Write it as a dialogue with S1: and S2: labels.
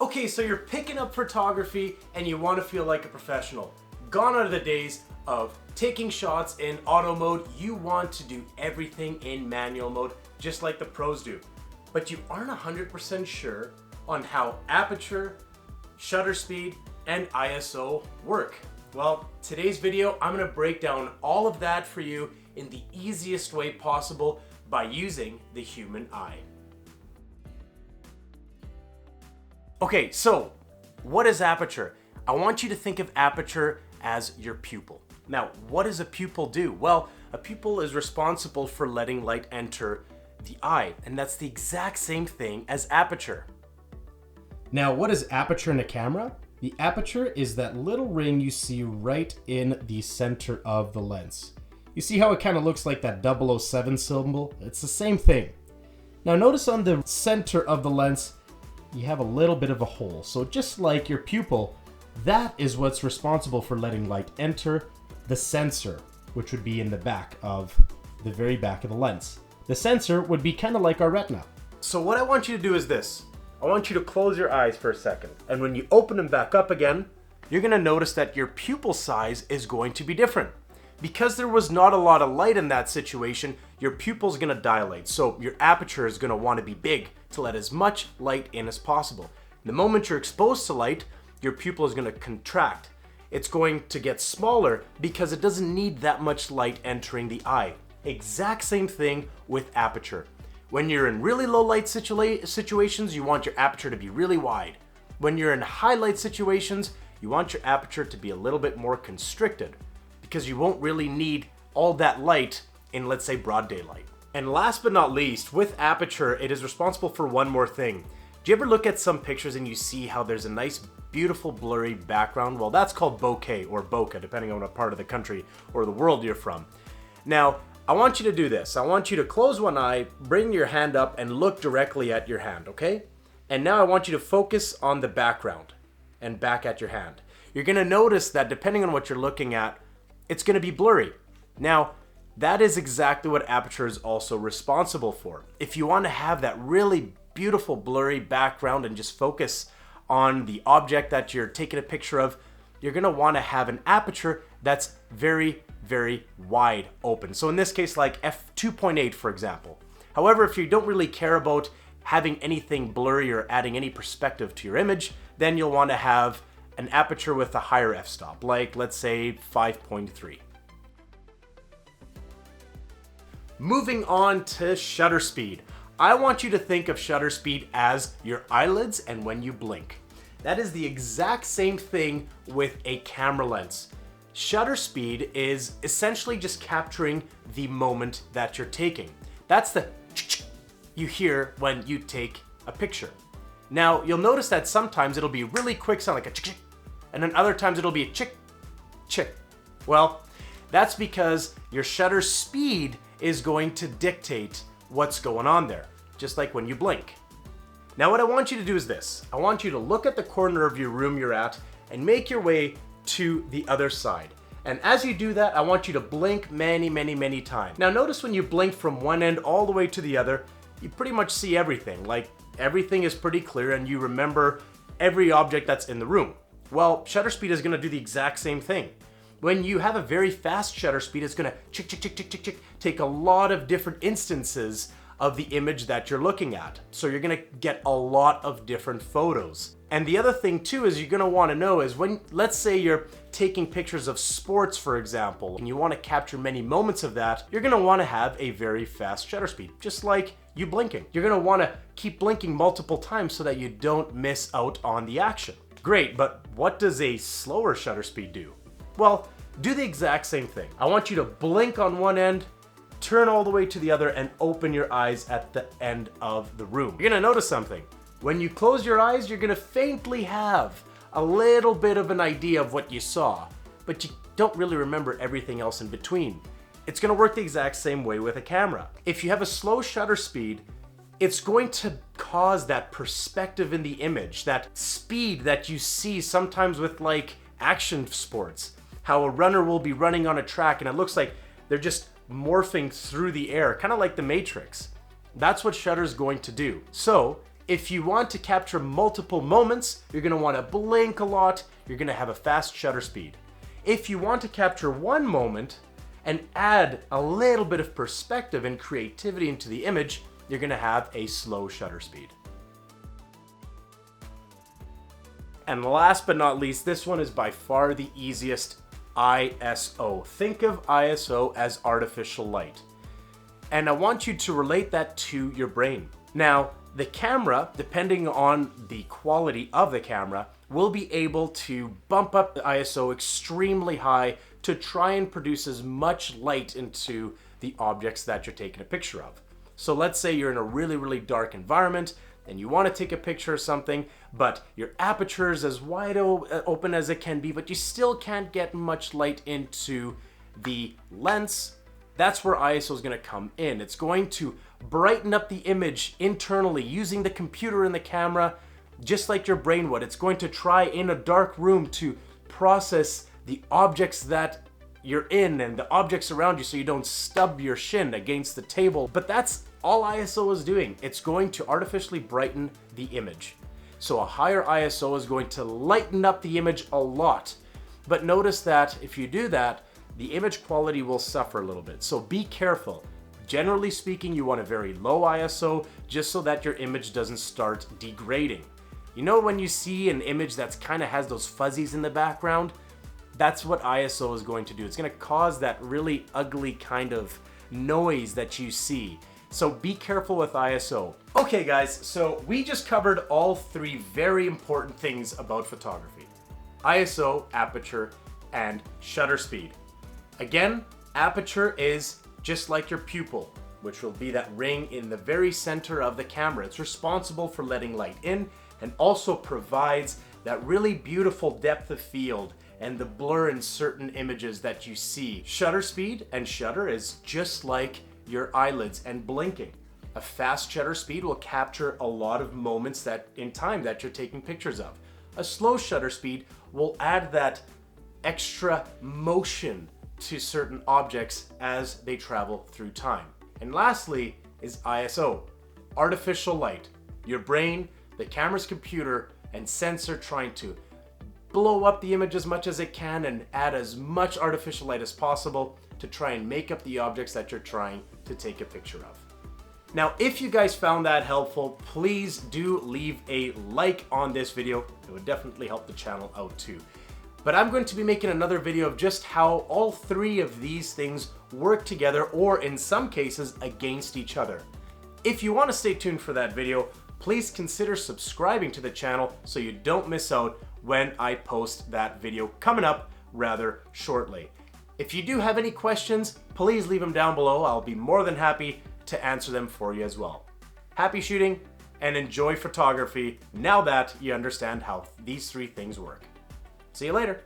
S1: Okay, so you're picking up photography and you want to feel like a professional. Gone are the days of taking shots in auto mode. You want to do everything in manual mode, just like the pros do. But you aren't 100% sure on how aperture, shutter speed, and ISO work. Well, today's video, I'm gonna break down all of that for you in the easiest way possible by using the human eye. Okay, so what is aperture? I want you to think of aperture as your pupil. Now, what does a pupil do? Well, a pupil is responsible for letting light enter the eye, and that's the exact same thing as aperture.
S2: Now, what is aperture in a camera? The aperture is that little ring you see right in the center of the lens. You see how it kind of looks like that 007 symbol? It's the same thing. Now notice on the center of the lens, you have a little bit of a hole. So just like your pupil, that is what's responsible for letting light enter the sensor, which would be in the back of the very back of the lens. The sensor would be kind of like our retina.
S1: So what I want you to do is this. I want you to close your eyes for a second. And when you open them back up again, you're gonna notice that your pupil size is going to be different. Because there was not a lot of light in that situation, your pupil's gonna dilate. So your aperture is gonna wanna be big to let as much light in as possible. The moment you're exposed to light, your pupil is gonna contract. It's going to get smaller because it doesn't need that much light entering the eye. Exact same thing with aperture. When you're in really low light situations, you want your aperture to be really wide. When you're in high light situations, you want your aperture to be a little bit more constricted because you won't really need all that light in, let's say, broad daylight. And last but not least, with aperture, it is responsible for one more thing. Do you ever look at some pictures and you see how there's a nice, beautiful, blurry background? Well, that's called bokeh or bokeh, depending on what part of the country or the world you're from. Now, I want you to do this. I want you to close one eye, bring your hand up, and look directly at your hand, okay? And now I want you to focus on the background and back at your hand. You're gonna notice that depending on what you're looking at, it's gonna be blurry. Now, that is exactly what aperture is also responsible for. If you want to have that really beautiful blurry background and just focus on the object that you're taking a picture of, you're gonna want to have an aperture that's very, very wide open. So in this case, like f2.8, for example. However, if you don't really care about having anything blurry or adding any perspective to your image, then you'll want to have an aperture with a higher f-stop, like let's say 5.3. Moving on to shutter speed. I want you to think of shutter speed as your eyelids and when you blink. That is the exact same thing with a camera lens. Shutter speed is essentially just capturing the moment that you're taking. That's the you hear when you take a picture. Now, you'll notice that sometimes it'll be really quick sound like a and then other times it'll be a chick. Well, that's because your shutter speed is going to dictate what's going on there, just like when you blink. Now what I want you to do is this. I want you to look at the corner of your room you're at and make your way to the other side. And as you do that, I want you to blink many times. Now notice when you blink from one end all the way to the other, you pretty much see everything. Like everything is pretty clear and you remember every object that's in the room. Well, shutter speed is gonna do the exact same thing. When you have a very fast shutter speed, it's gonna take a lot of different instances of the image that you're looking at. So you're gonna get a lot of different photos. And the other thing too is you're gonna wanna know is when, let's say you're taking pictures of sports, for example, and you wanna capture many moments of that, you're gonna wanna have a very fast shutter speed, just like you blinking. You're gonna wanna keep blinking multiple times so that you don't miss out on the action. Great, but what does a slower shutter speed do? Well, do the exact same thing. I want you to blink on one end, turn all the way to the other, and open your eyes at the end of the room. You're gonna notice something. When you close your eyes, you're gonna faintly have a little bit of an idea of what you saw, but you don't really remember everything else in between. It's gonna work the exact same way with a camera. If you have a slow shutter speed, it's going to cause that perspective in the image, that speed that you see sometimes with like action sports. How a runner will be running on a track and it looks like they're just morphing through the air, kind of like the Matrix. That's what shutter is going to do. So If you want to capture multiple moments, you're gonna wanna blink a lot, you're gonna have a fast shutter speed. If you want to capture one moment and add a little bit of perspective and creativity into the image, you're gonna have a slow shutter speed. And last but not least, this one is by far the easiest, ISO. Think of ISO as artificial light. And I want you to relate that to your brain. Now, the camera, depending on the quality of the camera, will be able to bump up the ISO extremely high to try and produce as much light into the objects that you're taking a picture of. So let's say you're in a really dark environment and you want to take a picture of something, but your aperture is as wide open as it can be, but you still can't get much light into the lens. That's where ISO is going to come in. It's going to brighten up the image internally using the computer and the camera, just like your brain would. It's going to try in a dark room to process the objects that you're in and the objects around you so you don't stub your shin against the table. But that's all ISO is doing. It's going to artificially brighten the image. So a higher ISO is going to lighten up the image a lot. But notice that if you do that, the image quality will suffer a little bit. So be careful. Generally speaking, you want a very low ISO just so that your image doesn't start degrading. You know when you see an image that's kind of has those fuzzies in the background? That's what ISO is going to do. It's going to cause that really ugly kind of noise that you see. So be careful with ISO. Okay guys, so we just covered all three very important things about photography: ISO, aperture, and shutter speed. Again, aperture is just like your pupil, which will be that ring in the very center of the camera. It's responsible for letting light in and also provides that really beautiful depth of field and the blur in certain images that you see. Shutter speed and shutter is just like your eyelids and blinking. A fast shutter speed will capture a lot of moments that in time that you're taking pictures of. A slow shutter speed will add that extra motion to certain objects as they travel through time. And lastly is ISO, artificial light. Your brain, the camera's computer, and sensor trying to blow up the image as much as it can and add as much artificial light as possible to try and make up the objects that you're trying to take a picture of. Now, if you guys found that helpful, please do leave a like on this video. It would definitely help the channel out too. But I'm going to be making another video of just how all three of these things work together, or in some cases against each other. If you want to stay tuned for that video, please consider subscribing to the channel so you don't miss out when I post that video coming up rather shortly. If you do have any questions, please leave them down below. I'll be more than happy to answer them for you as well. Happy shooting and enjoy photography now that you understand how these three things work. See you later.